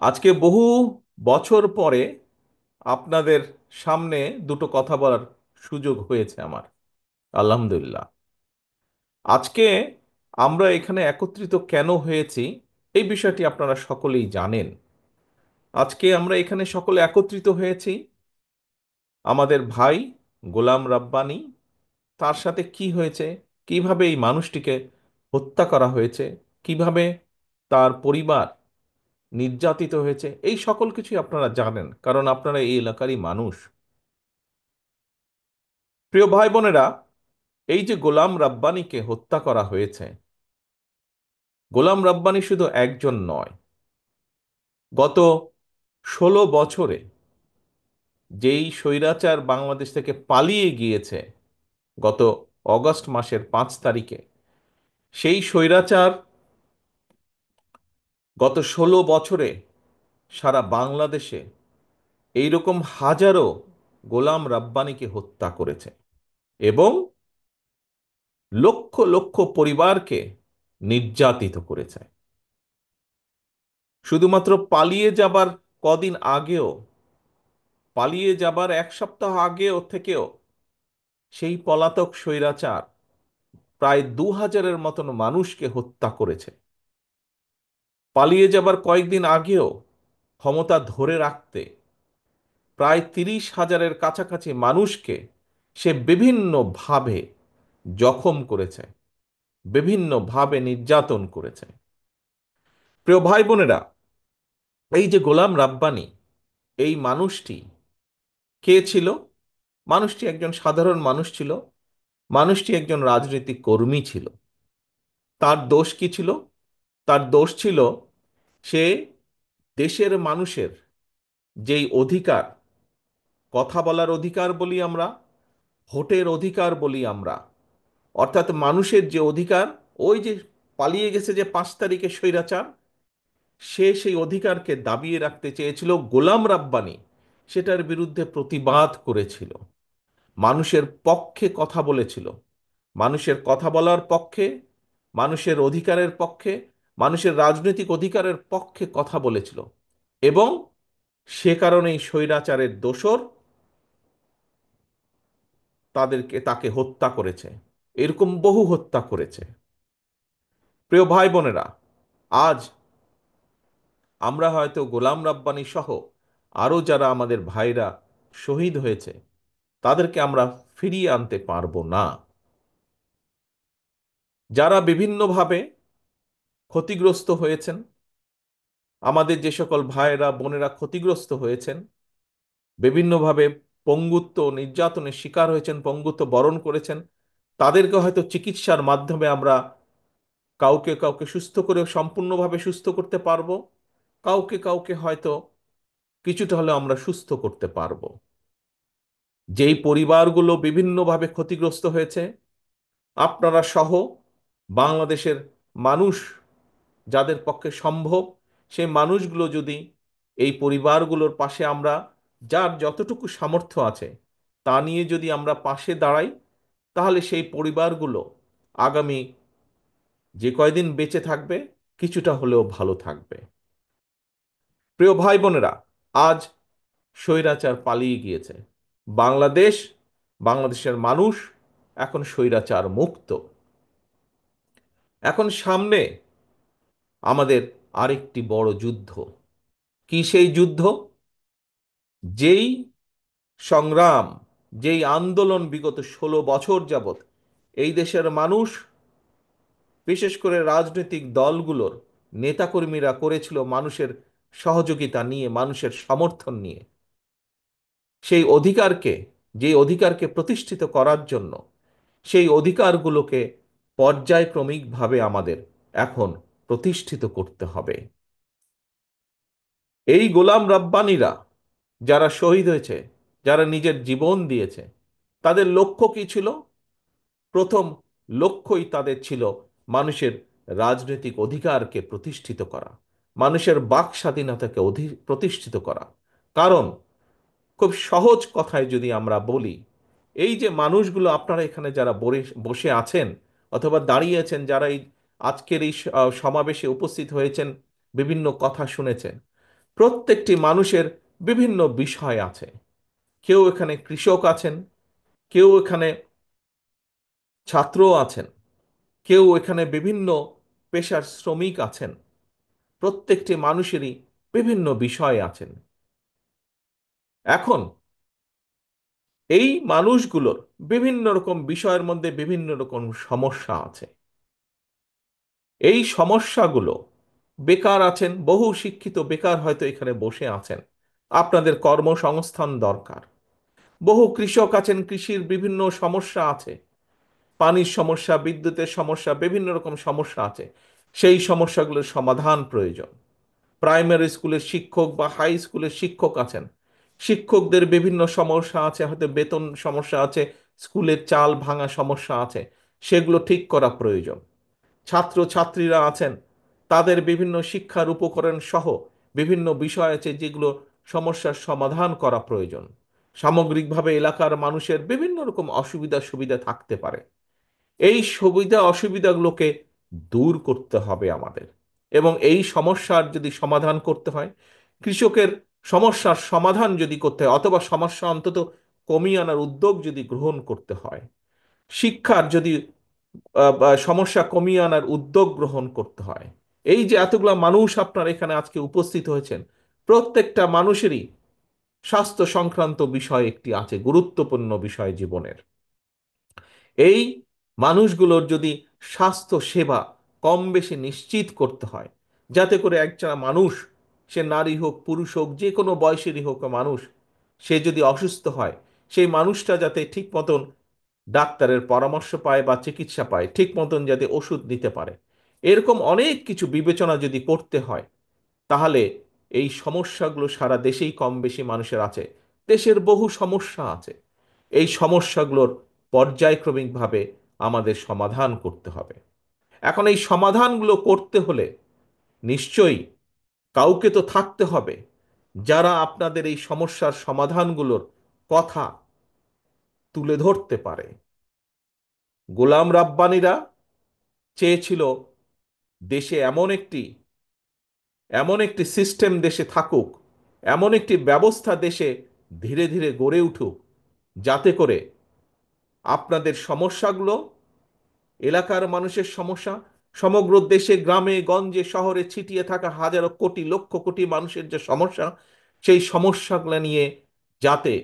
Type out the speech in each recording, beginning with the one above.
আজকে বহু বছর পরে আপনাদের সামনে দুটো কথা বলার সুযোগ হয়েছে আমার। আলহামদুলিল্লাহ। আজকে আমরা এখানে একত্রিত কেন হয়েছি এই বিষয়টি আপনারা সকলেই জানেন। আজকে আমরা এখানে সকলে একত্রিত হয়েছি আমাদের ভাই গোলাম রাব্বানি, তার সাথে কি হয়েছে, কিভাবে এই মানুষটিকে হত্যা করা হয়েছে, কিভাবে তার পরিবার নির্যাতিত হয়েছে, এই সকল কিছুই আপনারা জানেন, কারণ আপনারা এই এলাকারই মানুষ। প্রিয় ভাই বোনেরা, এই যে গোলাম রাব্বানিকে হত্যা করা হয়েছে, গোলাম রাব্বানি শুধু একজন নয়। গত 16 বছরে যেই স্বৈরাচার বাংলাদেশ থেকে পালিয়ে গিয়েছে গত অগস্ট মাসের 5 তারিখে, সেই স্বৈরাচার গত 16 বছরে সারা বাংলাদেশে এইরকম হাজারো গোলাম রাব্বানিকে হত্যা করেছে এবং লক্ষ লক্ষ পরিবারকে নির্যাতিত করেছে। শুধুমাত্র পালিয়ে যাবার কদিন আগেও, পালিয়ে যাবার 1 সপ্তাহ আগেও থেকেও সেই পলাতক স্বৈরাচার প্রায় 2000-এর মতন মানুষকে হত্যা করেছে। পালিয়ে যাবার কয়েকদিন আগেও ক্ষমতা ধরে রাখতে প্রায় 30,000-এর কাছাকাছি মানুষকে সে বিভিন্নভাবে জখম করেছে, বিভিন্নভাবে নির্যাতন করেছে। প্রিয় ভাই বোনেরা, এই যে গোলাম রাব্বানি, এই মানুষটি কে ছিল? মানুষটি একজন সাধারণ মানুষ ছিল। মানুষটি একজন রাজনৈতিক কর্মী ছিল। তার দোষ কি ছিল? তার দোষ ছিল সে দেশের মানুষের যেই অধিকার, কথা বলার অধিকার বলি আমরা, ভোটের অধিকার বলি আমরা, অর্থাৎ মানুষের যে অধিকার, ওই যে পালিয়ে গেছে যে 5 তারিখে স্বৈরাচার, সে সেই অধিকারকে দাবিয়ে রাখতে চেয়েছিল। গোলাম রাব্বানি সেটার বিরুদ্ধে প্রতিবাদ করেছিল, মানুষের পক্ষে কথা বলেছিল, মানুষের কথা বলার পক্ষে, মানুষের অধিকারের পক্ষে, মানুষের রাজনৈতিক অধিকারের পক্ষে কথা বলেছিল। এবং সে কারণেই স্বৈরাচারের দোসর তাকে হত্যা করেছে, এরকম বহু হত্যা করেছে। প্রিয় ভাই বোনেরা, আজ আমরা হয়তো গোলাম রাব্বানি সহ আরো যারা আমাদের ভাইরা শহীদ হয়েছে তাদেরকে আমরা ফিরিয়ে আনতে পারবো না। যারা বিভিন্নভাবে ক্ষতিগ্রস্ত হয়েছেন, আমাদের যে সকল ভাইয়েরা বোনেরা ক্ষতিগ্রস্ত হয়েছেন, বিভিন্নভাবে পঙ্গুত্ব নির্যাতনের শিকার হয়েছেন, পঙ্গুত্ব বরণ করেছেন, তাদেরকে হয়তো চিকিৎসার মাধ্যমে আমরা কাউকে কাউকে সুস্থ করে সম্পূর্ণভাবে সুস্থ করতে পারবো, কাউকে কাউকে হয়তো কিছুটা হলেও আমরা সুস্থ করতে পারবো। যেই পরিবারগুলো বিভিন্নভাবে ক্ষতিগ্রস্ত হয়েছে, আপনারা সহ বাংলাদেশের মানুষ যাদের পক্ষে সম্ভব, সেই মানুষগুলো যদি এই পরিবারগুলোর পাশে আমরা যার যতটুকু সামর্থ্য আছে তা নিয়ে যদি আমরা পাশে দাঁড়াই, তাহলে সেই পরিবারগুলো আগামী যে কয়দিন বেঁচে থাকবে কিছুটা হলেও ভালো থাকবে। প্রিয় ভাই বোনেরা, আজ স্বৈরাচার পালিয়ে গিয়েছে। বাংলাদেশ, বাংলাদেশের মানুষ এখন স্বৈরাচার মুক্ত। এখন সামনে আমাদের আরেকটি বড় যুদ্ধ। কি সেই যুদ্ধ? যেই সংগ্রাম, যেই আন্দোলন বিগত 16 বছর যাবত এই দেশের মানুষ, বিশেষ করে রাজনৈতিক দলগুলোর নেতাকর্মীরা করেছিল মানুষের সহযোগিতা নিয়ে, মানুষের সমর্থন নিয়ে, সেই অধিকারকে, যে অধিকারকে প্রতিষ্ঠিত করার জন্য, সেই অধিকারগুলোকে পর্যায়ক্রমিকভাবে আমাদের এখন প্রতিষ্ঠিত করতে হবে। এই গোলাম রাব্বানিরা যারা শহীদ হয়েছে, যারা নিজের জীবন দিয়েছে, তাদের লক্ষ্য কি ছিল? প্রথম লক্ষ্যই তাদের ছিল মানুষের রাজনৈতিক অধিকারকে প্রতিষ্ঠিত করা, মানুষের বাক স্বাধীনতাকে প্রতিষ্ঠিত করা। কারণ খুব সহজ কথায় যদি আমরা বলি, এই যে মানুষগুলো আপনারা এখানে যারা বসে আছেন অথবা দাঁড়িয়ে আছেন, যারা এই আজকের এই সমাবেশে উপস্থিত হয়েছেন, বিভিন্ন কথা শুনেছেন, প্রত্যেকটি মানুষের বিভিন্ন বিষয় আছে। কেউ এখানে কৃষক আছেন, কেউ এখানে ছাত্র আছেন, কেউ এখানে বিভিন্ন পেশার শ্রমিক আছেন। প্রত্যেকটি মানুষেরই বিভিন্ন বিষয় আছেন। এখন এই মানুষগুলোর বিভিন্ন রকম বিষয়ের মধ্যে বিভিন্ন রকম সমস্যা আছে। এই সমস্যাগুলো, বেকার আছেন, বহু শিক্ষিত বেকার হয়তো এখানে বসে আছেন, আপনাদের কর্মসংস্থান দরকার। বহু কৃষক আছেন, কৃষির বিভিন্ন সমস্যা আছে, পানির সমস্যা, বিদ্যুতের সমস্যা, বিভিন্ন রকম সমস্যা আছে। সেই সমস্যাগুলোর সমাধান প্রয়োজন। প্রাইমারি স্কুলের শিক্ষক বা হাই স্কুলের শিক্ষক আছেন, শিক্ষকদের বিভিন্ন সমস্যা আছে, হয়তো বেতন সমস্যা আছে, স্কুলের চাল ভাঙা সমস্যা আছে, সেগুলো ঠিক করা প্রয়োজন। ছাত্র ছাত্রীরা আছেন, তাদের বিভিন্ন শিক্ষার উপকরণ সহ বিভিন্ন বিষয় আছে যেগুলো সমস্যার সমাধান করা প্রয়োজন। সামগ্রিকভাবে এলাকার মানুষের বিভিন্ন রকম অসুবিধা সুবিধা থাকতে পারে। এই সুবিধা অসুবিধাগুলোকে দূর করতে হবে আমাদের। এবং এই সমস্যার যদি সমাধান করতে হয়, কৃষকের সমস্যার সমাধান যদি করতে হয়, অথবা সমস্যা অন্তত কমিয়ে আনার উদ্যোগ যদি গ্রহণ করতে হয়, শিক্ষার যদি বা সমস্যা কমিয়ে আনার উদ্যোগ গ্রহণ করতে হয়, এই যে এতগুলা মানুষ আপনার এখানে আজকে উপস্থিত হয়েছেন, প্রত্যেকটা মানুষেরই স্বাস্থ্য সংক্রান্ত বিষয় একটি আছে, গুরুত্বপূর্ণ বিষয় জীবনের। এই মানুষগুলোর যদি স্বাস্থ্য সেবা কম বেশি নিশ্চিত করতে হয়, যাতে করে একজন মানুষ, সে নারী হোক পুরুষ হোক যে কোনো বয়সেরই হোক মানুষ, সে যদি অসুস্থ হয়, সেই মানুষটা যাতে ঠিক মতন ডাক্তারের পরামর্শ পায় বা চিকিৎসা পায়, ঠিক মতন যাতে ওষুধ নিতে পারে, এরকম অনেক কিছু বিবেচনা যদি করতে হয়, তাহলে এই সমস্যাগুলো সারা দেশেই কম বেশি মানুষের আছে। দেশের বহু সমস্যা আছে, এই সমস্যাগুলোর পর্যায়ক্রমিকভাবে আমাদের সমাধান করতে হবে। এখন এই সমাধানগুলো করতে হলে নিশ্চয়ই কাউকে তো থাকতে হবে যারা আপনাদের এই সমস্যার সমাধানগুলোর কথা তুলে ধরতে পারে। গোলাম রাব্বানিরা চেয়েছিল দেশে এমন একটি সিস্টেম দেশে থাকুক, এমন একটি ব্যবস্থা দেশে ধীরে ধীরে গড়ে উঠুক, যাতে করে আপনাদের সমস্যাগুলো, এলাকার মানুষের সমস্যা, সমগ্র দেশে গ্রামে গঞ্জে শহরে ছিটিয়ে থাকা হাজারো কোটি লক্ষ কোটি মানুষের যে সমস্যা, সেই সমস্যাগুলো নিয়ে যাতে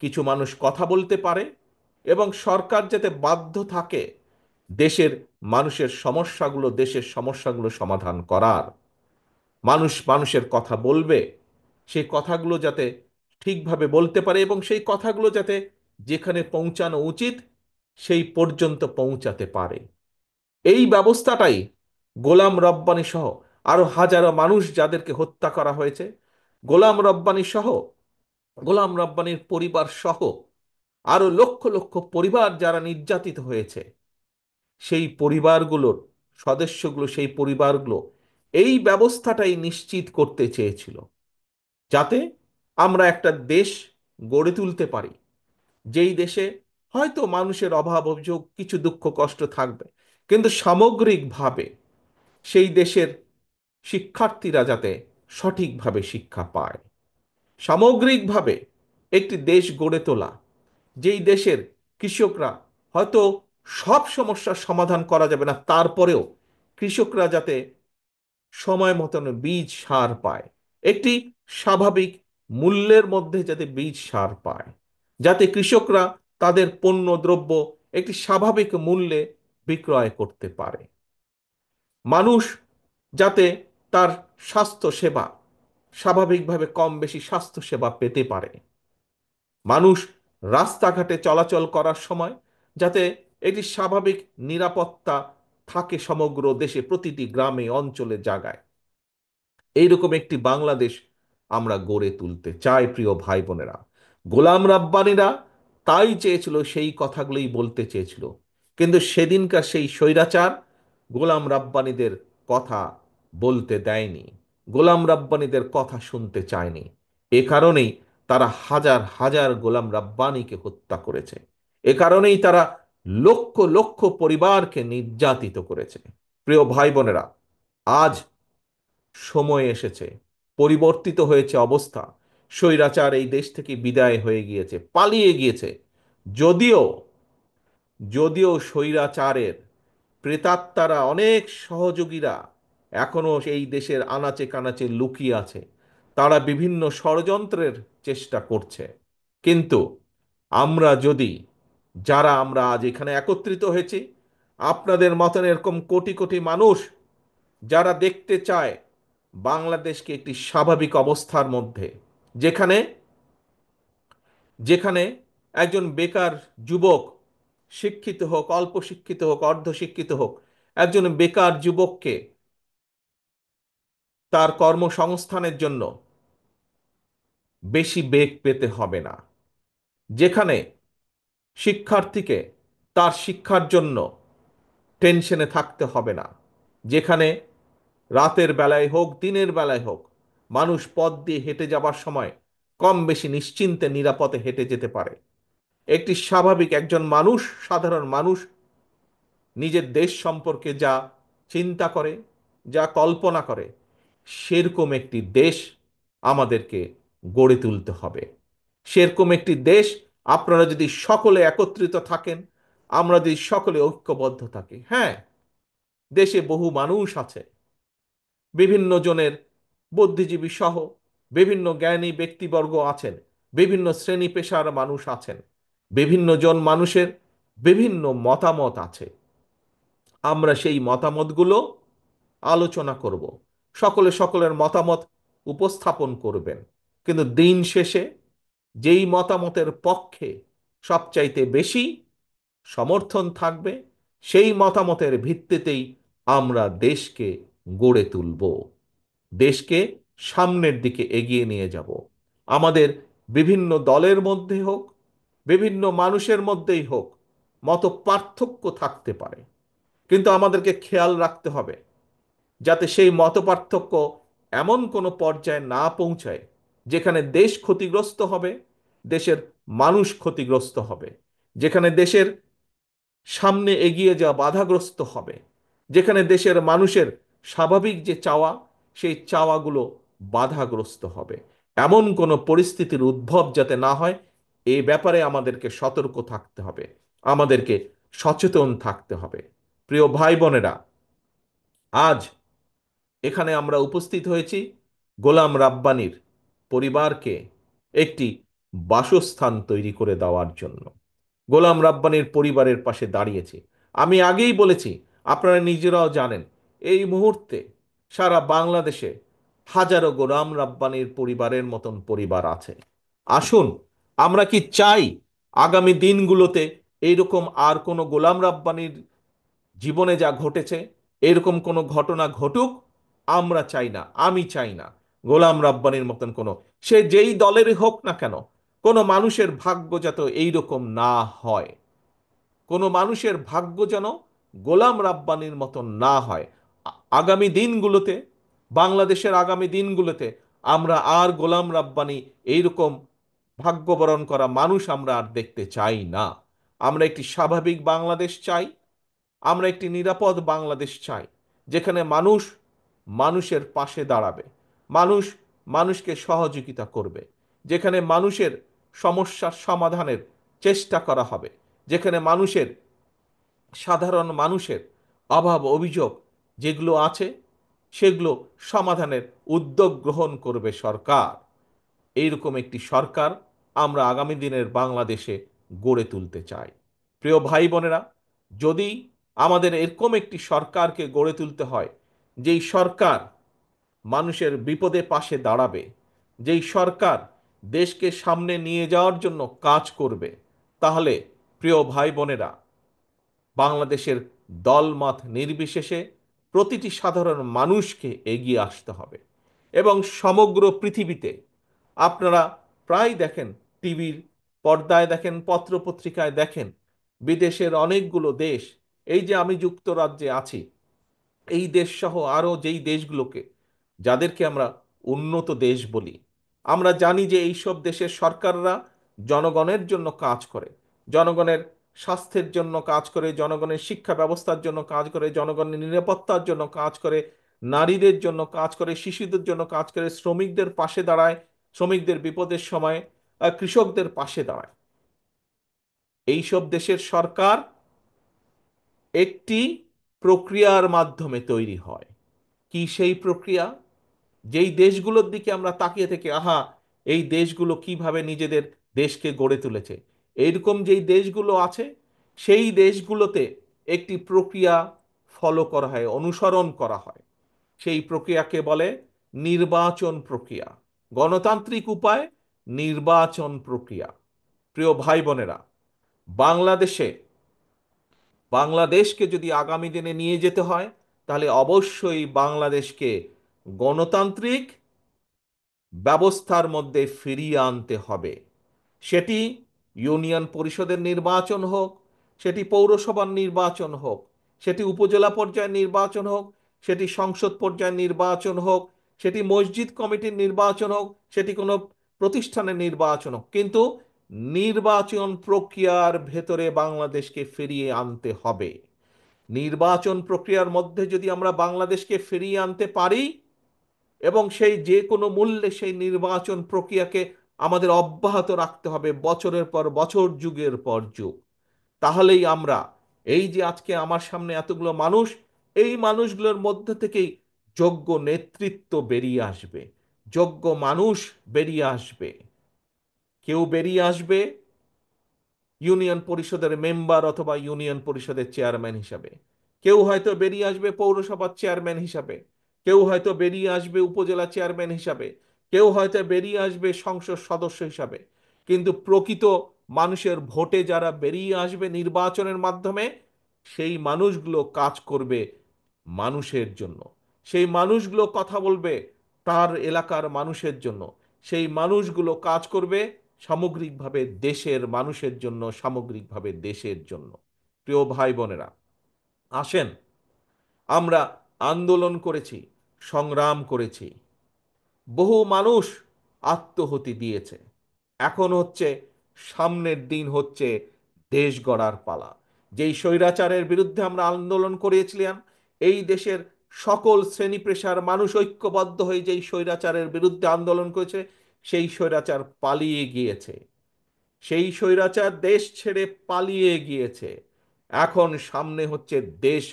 কিছু মানুষ কথা বলতে পারে, এবং সরকার যাতে বাধ্য থাকে দেশের সমস্যাগুলো সমাধান করার। মানুষ মানুষের কথা বলবে, সেই কথাগুলো যাতে ঠিকভাবে বলতে পারে, এবং সেই কথাগুলো যাতে যেখানে পৌঁছানো উচিত সেই পর্যন্ত পৌঁছাতে পারে। এই ব্যবস্থাটাই গোলাম রব্বানী সহ আরো হাজারো মানুষ যাদেরকে হত্যা করা হয়েছে, গোলাম রব্বানী সহ, গোলাম রব্বানীর পরিবার সহ আরো লক্ষ লক্ষ পরিবার যারা নির্যাতিত হয়েছে, সেই পরিবারগুলোর সদস্যগুলো, সেই পরিবারগুলো এই ব্যবস্থাটাই নিশ্চিত করতে চেয়েছিল, যাতে আমরা একটা দেশ গড়ে তুলতে পারি, যেই দেশে হয়তো মানুষের অভাব অভিযোগ কিছু দুঃখ কষ্ট থাকবে, কিন্তু সামগ্রিকভাবে সেই দেশের শিক্ষার্থীরা যাতে সঠিকভাবে শিক্ষা পায়। সামগ্রিকভাবে একটি দেশ গড়ে তোলা, যেই দেশের কৃষকরা, হয়তো সব সমস্যার সমাধান করা যাবে না, তারপরেও কৃষকরা যাতে সময় মতন বীজ সার পায়, একটি স্বাভাবিক মূল্যের মধ্যে যাতে বীজ সার পায়, যাতে কৃষকরা তাদের পণ্য দ্রব্য একটি স্বাভাবিক মূল্যে বিক্রয় করতে পারে, মানুষ যাতে তার স্বাস্থ্য সেবা স্বাভাবিকভাবে কম বেশি স্বাস্থ্য সেবা পেতে পারে, মানুষ রাস্তাঘাটে চলাচল করার সময় যাতে একটি স্বাভাবিক নিরাপত্তা থাকে সমগ্র দেশে, প্রতিটি গ্রামে অঞ্চলে জায়গায়। এইরকম একটি বাংলাদেশ আমরা গড়ে তুলতে চাই প্রিয় ভাই বোনেরা। গোলাম রাব্বানিরা তাই চেয়েছিল, সেই কথাগুলোই বলতে চেয়েছিল, কিন্তু সেদিনকার সেই স্বৈরাচার গোলাম রাব্বানিদের কথা বলতে দেয়নি, গোলাম রাব্বানিদের কথা শুনতে চায়নি। এ কারণেই তারা হাজার হাজার গোলাম রাব্বানিকে হত্যা করেছে। এ কারণেই তারা লক্ষ লক্ষ পরিবারকে নির্যাতিত করেছে। প্রিয় ভাই বোনেরা, আজ সময় এসেছে পরিবর্তিত হয়েছে অবস্থা। স্বৈরাচার এই দেশ থেকে বিদায় হয়ে গিয়েছে, পালিয়ে গিয়েছে। যদিও যদিও স্বৈরাচারের প্রেতাত্মারা, অনেক সহযোগীরা এখনো এই দেশের আনাচে কানাচে লুকিয়ে আছে। তারা বিভিন্ন ষড়যন্ত্রের চেষ্টা করছে। কিন্তু আমরা যদি, যারা আমরা আজ এখানে একত্রিত হয়েছি, আপনাদের মতন এরকম কোটি কোটি মানুষ যারা দেখতে চায় বাংলাদেশকে একটি স্বাভাবিক অবস্থার মধ্যে, যেখানে যেখানে একজন বেকার যুবক, শিক্ষিত হোক, অল্প শিক্ষিত হোক, অর্ধশিক্ষিত হোক, একজন বেকার যুবককে তার কর্মসংস্থানের জন্য বেশি বেগ পেতে হবে না, যেখানে শিক্ষার্থীকে তার শিক্ষার জন্য টেনশনে থাকতে হবে না, যেখানে রাতের বেলায় হোক, দিনের বেলায় হোক, মানুষ পথ দিয়ে হেঁটে যাবার সময় কম বেশি নিশ্চিন্তে নিরাপদে হেঁটে যেতে পারে। একটি স্বাভাবিক একজন মানুষ, সাধারণ মানুষ নিজের দেশ সম্পর্কে যা চিন্তা করে, যা কল্পনা করে, সেরকম একটি দেশ আমাদেরকে গড়ে তুলতে হবে। সেরকম একটি দেশ, আপনারা যদি সকলে একত্রিত থাকেন, আমরা যদি সকলে ঐক্যবদ্ধ থাকি, হ্যাঁ, দেশে বহু মানুষ আছে, বিভিন্ন জনের, বুদ্ধিজীবী সহ বিভিন্ন জ্ঞানী ব্যক্তিবর্গ আছেন, বিভিন্ন শ্রেণী পেশার মানুষ আছেন, বিভিন্ন জন মানুষের বিভিন্ন মতামত আছে। আমরা সেই মতামতগুলো আলোচনা করব, সকলে সকলের মতামত উপস্থাপন করবেন। কিন্তু দিন শেষে যেই মতামতের পক্ষে সবচাইতে বেশি সমর্থন থাকবে, সেই মতামতের ভিত্তিতেই আমরা দেশকে গড়ে তুলব, দেশকে সামনের দিকে এগিয়ে নিয়ে যাব। আমাদের বিভিন্ন দলের মধ্যে হোক, বিভিন্ন মানুষের মধ্যেই হোক, মত পার্থক্য থাকতে পারে, কিন্তু আমাদেরকে খেয়াল রাখতে হবে যাতে সেই মতপার্থক্য এমন কোনো পর্যায়ে না পৌঁছায় যেখানে দেশ ক্ষতিগ্রস্ত হবে, দেশের মানুষ ক্ষতিগ্রস্ত হবে, যেখানে দেশের সামনে এগিয়ে যাওয়া বাধাগ্রস্ত হবে, যেখানে দেশের মানুষের স্বাভাবিক যে চাওয়া, সেই চাওয়াগুলো বাধাগ্রস্ত হবে। এমন কোনো পরিস্থিতির উদ্ভব যাতে না হয়, এ ব্যাপারে আমাদেরকে সতর্ক থাকতে হবে, আমাদেরকে সচেতন থাকতে হবে। প্রিয় ভাই বোনেরা, আজ এখানে আমরা উপস্থিত হয়েছি গোলাম রাব্বানির পরিবারকে একটি বাসস্থান তৈরি করে দেওয়ার জন্য। গোলাম রাব্বানির পরিবারের পাশে দাঁড়িয়েছি। আমি আগেই বলেছি, আপনারা নিজেরাও জানেন, এই মুহূর্তে সারা বাংলাদেশে হাজারো গোলাম রাব্বানির পরিবারের মতন পরিবার আছে। আসুন, আমরা কি চাই আগামী দিনগুলোতে এইরকম আর কোনো গোলাম রাব্বানির জীবনে যা ঘটেছে এরকম কোনো ঘটনা ঘটুক? আমরা চাই না, আমি চাই না গোলাম রাব্বানির মতন কোনো, সে যেই দলেরই হোক না কেন, কোনো মানুষের ভাগ্য যাতে এইরকম না হয়, কোনো মানুষের ভাগ্য যেন গোলাম রাব্বানির মতন না হয়। আগামী দিনগুলোতে, বাংলাদেশের আগামী দিনগুলোতে আমরা আর গোলাম রাব্বানি এইরকম ভাগ্যবরণ করা মানুষ আমরা আর দেখতে চাই না। আমরা একটি স্বাভাবিক বাংলাদেশ চাই, আমরা একটি নিরাপদ বাংলাদেশ চাই, যেখানে মানুষ মানুষের পাশে দাঁড়াবে, মানুষ মানুষকে সহযোগিতা করবে, যেখানে মানুষের সমস্যার সমাধানের চেষ্টা করা হবে, যেখানে মানুষের, সাধারণ মানুষের অভাব অভিযোগ যেগুলো আছে সেগুলো সমাধানের উদ্যোগ গ্রহণ করবে সরকার। এইরকম একটি সরকার আমরা আগামী দিনের বাংলাদেশে গড়ে তুলতে চাই। প্রিয় ভাই বোনেরা, যদি আমাদের এরকম একটি সরকারকে গড়ে তুলতে হয়, যেই সরকার মানুষের বিপদে পাশে দাঁড়াবে, যেই সরকার দেশকে সামনে নিয়ে যাওয়ার জন্য কাজ করবে, তাহলে প্রিয় ভাই বোনেরা, বাংলাদেশের দলমত নির্বিশেষে প্রতিটি সাধারণ মানুষকে এগিয়ে আসতে হবে। এবং সমগ্র পৃথিবীতে আপনারা প্রায় দেখেন, টিভির পর্দায় দেখেন, পত্রপত্রিকায় দেখেন, বিদেশের অনেকগুলো দেশ, এই যে আমি যুক্তরাজ্যে আছি, এই দেশ সহ আরও যেই দেশগুলোকে, যাদেরকে আমরা উন্নত দেশ বলি, আমরা জানি যে এইসব দেশের সরকাররা জনগণের জন্য কাজ করে, জনগণের স্বাস্থ্যের জন্য কাজ করে, জনগণের শিক্ষা ব্যবস্থার জন্য কাজ করে, জনগণের নিরাপত্তার জন্য কাজ করে, নারীদের জন্য কাজ করে, শিশুদের জন্য কাজ করে, শ্রমিকদের পাশে দাঁড়ায়, শ্রমিকদের বিপদের সময় কৃষকদের পাশে দাঁড়ায়। এইসব দেশের সরকার একটি প্রক্রিয়ার মাধ্যমে তৈরি হয়। কি সেই প্রক্রিয়া? যেই দেশগুলোর দিকে আমরা তাকিয়ে থেকে, আহা, এই দেশগুলো কিভাবে নিজেদের দেশকে গড়ে তুলেছে, এইরকম যেই দেশগুলো আছে, সেই দেশগুলোতে একটি প্রক্রিয়া ফলো করা হয়, অনুসরণ করা হয়। সেই প্রক্রিয়াকে বলে নির্বাচন প্রক্রিয়া। গণতান্ত্রিক উপায় নির্বাচন প্রক্রিয়া। প্রিয় ভাই বোনেরা, বাংলাদেশে বাংলাদেশকে যদি আগামী দিনে নিয়ে যেতে হয়, তাহলে অবশ্যই বাংলাদেশকে গণতান্ত্রিক ব্যবস্থার মধ্যে ফিরিয়ে আনতে হবে। সেটি ইউনিয়ন পরিষদের নির্বাচন হোক, সেটি পৌরসভার নির্বাচন হোক, সেটি উপজেলা পর্যায়ের নির্বাচন হোক, সেটি সংসদ পর্যায়ের নির্বাচন হোক, সেটি মসজিদ কমিটির নির্বাচন হোক, সেটি কোনো প্রতিষ্ঠানের নির্বাচন হোক, কিন্তু নির্বাচন প্রক্রিয়ার ভেতরে বাংলাদেশকে ফিরিয়ে আনতে হবে। নির্বাচন প্রক্রিয়ার মধ্যে যদি আমরা বাংলাদেশকে ফিরিয়ে আনতে পারি, এবং সেই যে কোনো মূল্যে সেই নির্বাচন প্রক্রিয়াকে আমাদের অব্যাহত রাখতে হবে বছরের পর বছর, যুগের পর যুগ, তাহলেই আমরা, এই যে আজকে আমার সামনে এতগুলো মানুষ, এই মানুষগুলোর মধ্যে থেকেই যোগ্য নেতৃত্ব বেরিয়ে আসবে, যোগ্য মানুষ বেরিয়ে আসবে। কেউ বেরিয়ে আসবে ইউনিয়ন পরিষদের মেম্বার অথবা ইউনিয়ন পরিষদের চেয়ারম্যান হিসাবে, কেউ হয়তো বেরিয়ে আসবে পৌরসভার চেয়ারম্যান হিসাবে, কেউ হয়তো বেরিয়ে আসবে উপজেলা চেয়ারম্যান হিসাবে, কেউ হয়তো বেরিয়ে আসবে সংসদ সদস্য হিসাবে। কিন্তু প্রকৃত মানুষের ভোটে যারা বেরিয়ে আসবে নির্বাচনের মাধ্যমে, সেই মানুষগুলো কাজ করবে মানুষের জন্য, সেই মানুষগুলো কথা বলবে তার এলাকার মানুষের জন্য, সেই মানুষগুলো কাজ করবে সামগ্রিকভাবে দেশের মানুষের জন্য, সামগ্রিকভাবে দেশের জন্য। প্রিয় ভাই বোনেরা, আসেন, আমরা আন্দোলন করেছি, সংগ্রাম করেছি, বহু মানুষ আত্মহতি দিয়েছে। এখন হচ্ছে, সামনের দিন হচ্ছে দেশ গড়ার পালা। যেই স্বৈরাচারের বিরুদ্ধে আমরা আন্দোলন করেছিলাম, এই দেশের সকল শ্রেণী পেশার মানুষ ঐক্যবদ্ধ হয়ে যেই স্বৈরাচারের বিরুদ্ধে আন্দোলন করেছে, সেই স্বৈরাচার পালিয়ে গিয়েছে, সেই স্বৈরাচার দেশ ছেড়ে পালিয়ে গিয়েছে। এখন সামনে হচ্ছে দেশ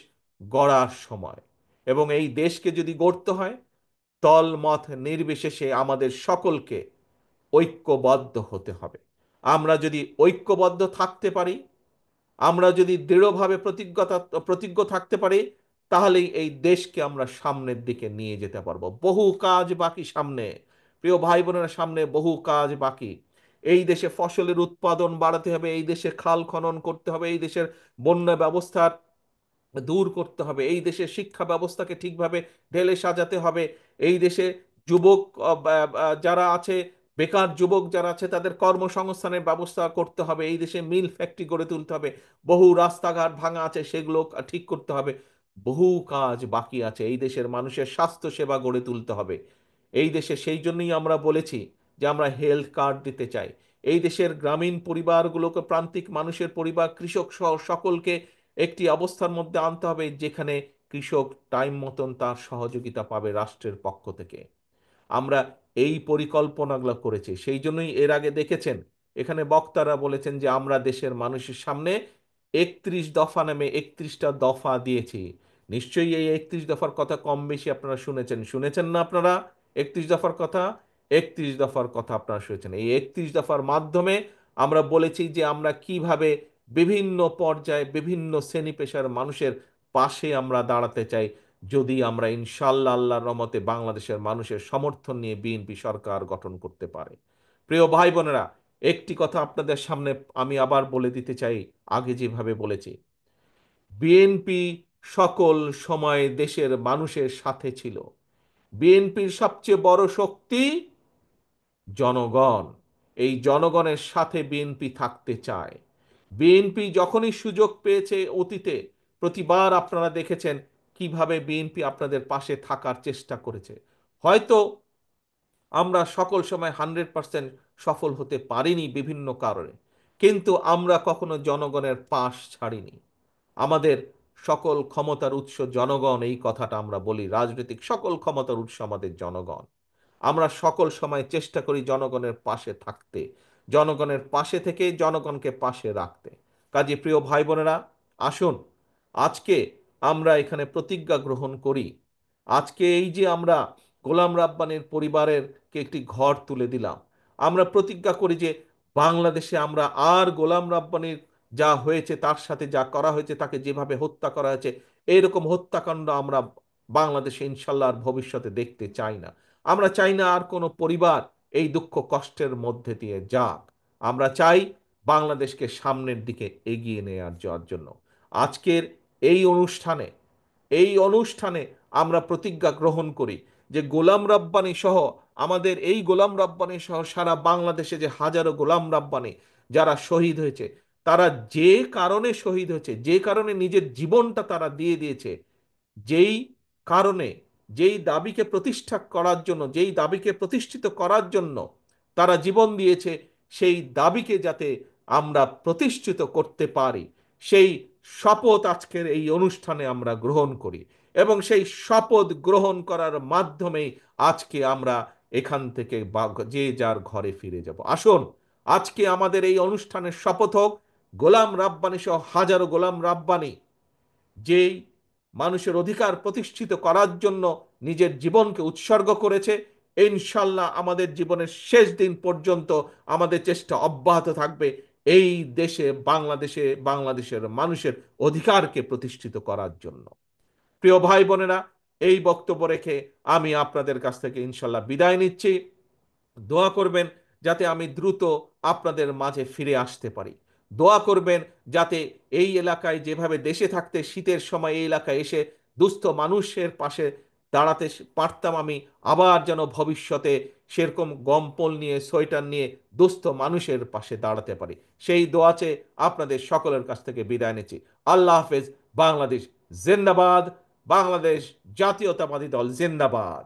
গড়ার সময়, এবং এই দেশকে যদি গড়তে হয়, দল মত নির্বিশেষে আমাদের সকলকে ঐক্যবদ্ধ হতে হবে। আমরা যদি ঐক্যবদ্ধ থাকতে পারি, আমরা যদি দৃঢ়ভাবে প্রতিজ্ঞ থাকতে পারি, তাহলেই এই দেশকে আমরা সামনের দিকে নিয়ে যেতে পারবো। বহু কাজ বাকি সামনে, প্রিয় ভাই বোনেরা, সামনে বহু কাজ বাকি। এই দেশে ফসলের উৎপাদন বাড়াতে হবে, এই দেশে খাল খনন করতে হবে, এই দেশের বন্যা ব্যবস্থার দূর করতে হবে, এই দেশের শিক্ষা ব্যবস্থাকে ঠিকভাবে ঢেলে সাজাতে হবে, এই দেশে যুবক যারা আছে, বেকার যুবক যারা আছে, তাদের কর্মসংস্থানের ব্যবস্থা করতে হবে, এই দেশে মিল ফ্যাক্টরি গড়ে তুলতে হবে, বহু রাস্তাঘাট ভাঙা আছে সেগুলো ঠিক করতে হবে। বহু কাজ বাকি আছে, এই দেশের মানুষের স্বাস্থ্য সেবা গড়ে তুলতে হবে। এই দেশে সেই জন্যই আমরা বলেছি যে আমরা হেলথ কার্ড দিতে চাই। এই দেশের গ্রামীণ পরিবারগুলোকে, প্রান্তিক মানুষের পরিবার, কৃষক সহ সকলকে একটি অবস্থার মধ্যে আনতে হবে যেখানে কৃষক টাইম মতন তার সহযোগিতা পাবে রাষ্ট্রের পক্ষ থেকে। আমরা এই পরিকল্পনাগুলো করেছি। সেই জন্যই এর আগে দেখেছেন এখানে বক্তারা বলেছেন যে আমরা দেশের মানুষের সামনে 31 দফা নামে 31টা দফা দিয়েছি। নিশ্চয়ই এই 31 দফার কথা কম বেশি আপনারা শুনেছেন, শুনেছেন না আপনারা? 31 দফার কথা, 31 দফার কথা আপনারা শুনেছেন। এই 31 দফার মাধ্যমে আমরা বলেছি যে আমরা কিভাবে বিভিন্ন পর্যায়ে বিভিন্ন শ্রেণী পেশার মানুষের পাশে আমরা দাঁড়াতে চাই, যদি আমরা ইনশাল্লাহ আল্লাহর রহমতে বাংলাদেশের মানুষের সমর্থন নিয়ে বিএনপি সরকার গঠন করতে পারে। প্রিয় ভাই বোনেরা, একটি কথা আপনাদের সামনে আমি আবার বলে দিতে চাই, আগে যেভাবে বলেছি, বিএনপি সকল সময় দেশের মানুষের সাথে ছিল। বিএনপির সবচেয়ে বড় শক্তি জনগণ। এই জনগণের সাথে বিএনপি থাকতে চায়। বিএনপি যখনই সুযোগ পেয়েছে অতীতে, প্রতিবার আপনারা দেখেছেন কিভাবে বিএনপি আপনাদের পাশে থাকার চেষ্টা করেছে। হয়তো আমরা সকল সময় 100% সফল হতে পারিনি বিভিন্ন কারণে, কিন্তু আমরা কখনো জনগণের পাশ ছাড়িনি। আমাদের সকল ক্ষমতার উৎস জনগণ, এই কথাটা আমরা বলি, রাজনৈতিক সকল ক্ষমতার উৎস আমাদের জনগণ। আমরা সকল সময় চেষ্টা করি জনগণের পাশে থাকতে, জনগণের পাশে থেকে জনগণকে পাশে রাখতে। কাজে প্রিয় ভাই বোনেরা, আসুন আজকে আমরা এখানে প্রতিজ্ঞা গ্রহণ করি। আজকে এই যে আমরা গোলাম রাব্বানির পরিবারের কে একটি ঘর তুলে দিলাম, আমরা প্রতিজ্ঞা করি যে বাংলাদেশে আমরা আর গোলাম রাব্বানির যা হয়েছে, তার সাথে যা করা হয়েছে, তাকে যেভাবে হত্যা করা হয়েছে, এইরকম হত্যাকাণ্ড আমরা বাংলাদেশে ইনশাল্লাহ আর ভবিষ্যতে দেখতে চাই না। আমরা চাই না আর কোনো পরিবার এই দুঃখ কষ্টের মধ্যে দিয়ে যাক। আমরা চাই বাংলাদেশকে সামনের দিকে এগিয়ে নেওয়ার যাওয়ার জন্য আজকের এই অনুষ্ঠানে, এই অনুষ্ঠানে আমরা প্রতিজ্ঞা গ্রহণ করি যে গোলাম রাব্বানি সহ, আমাদের এই গোলাম রাব্বানি সহ সারা বাংলাদেশে যে হাজারো গোলাম রাব্বানি যারা শহীদ হয়েছে, তারা যে কারণে শহীদ হয়েছে, যে কারণে নিজের জীবনটা তারা দিয়ে দিয়েছে, যেই কারণে, যেই দাবিকে প্রতিষ্ঠা করার জন্য, যেই দাবিকে প্রতিষ্ঠিত করার জন্য তারা জীবন দিয়েছে, সেই দাবিকে যাতে আমরা প্রতিষ্ঠিত করতে পারি, সেই শপথ আজকের এই অনুষ্ঠানে আমরা গ্রহণ করি। এবং সেই শপথ গ্রহণ করার মাধ্যমেই আজকে আমরা এখান থেকে যে যার ঘরে ফিরে যাব। আসুন আজকে আমাদের এই অনুষ্ঠানের শপথ হোক, গোলাম রাব্বানি সহ হাজারো গোলাম রাব্বানি যেই মানুষের অধিকার প্রতিষ্ঠিত করার জন্য নিজের জীবনকে উৎসর্গ করেছে, ইনশাল্লাহ আমাদের জীবনের শেষ দিন পর্যন্ত আমাদের চেষ্টা অব্যাহত থাকবে এই দেশে, বাংলাদেশে, বাংলাদেশের মানুষের অধিকারকে প্রতিষ্ঠিত করার জন্য। প্রিয় ভাই বোনেরা, এই বক্তব্য রেখে আমি আপনাদের কাছ থেকে ইনশাল্লাহ বিদায় নিচ্ছি। দোয়া করবেন যাতে আমি দ্রুত আপনাদের মাঝে ফিরে আসতে পারি। দোয়া করবেন যাতে এই এলাকায়, যেভাবে দেশে থাকতে শীতের সময় এই এলাকায় এসে দুস্থ মানুষের পাশে দাঁড়াতে পারতাম আমি, আবার যেন ভবিষ্যতে সেরকম গম্পল নিয়ে, সোয়েটার নিয়ে দুস্থ মানুষের পাশে দাঁড়াতে পারি। সেই দোয়া চেয়ে আপনাদের সকলের কাছ থেকে বিদায় নিচ্ছি। আল্লাহ হাফেজ। বাংলাদেশ জিন্দাবাদ। বাংলাদেশ জাতীয়তাবাদী দল জিন্দাবাদ।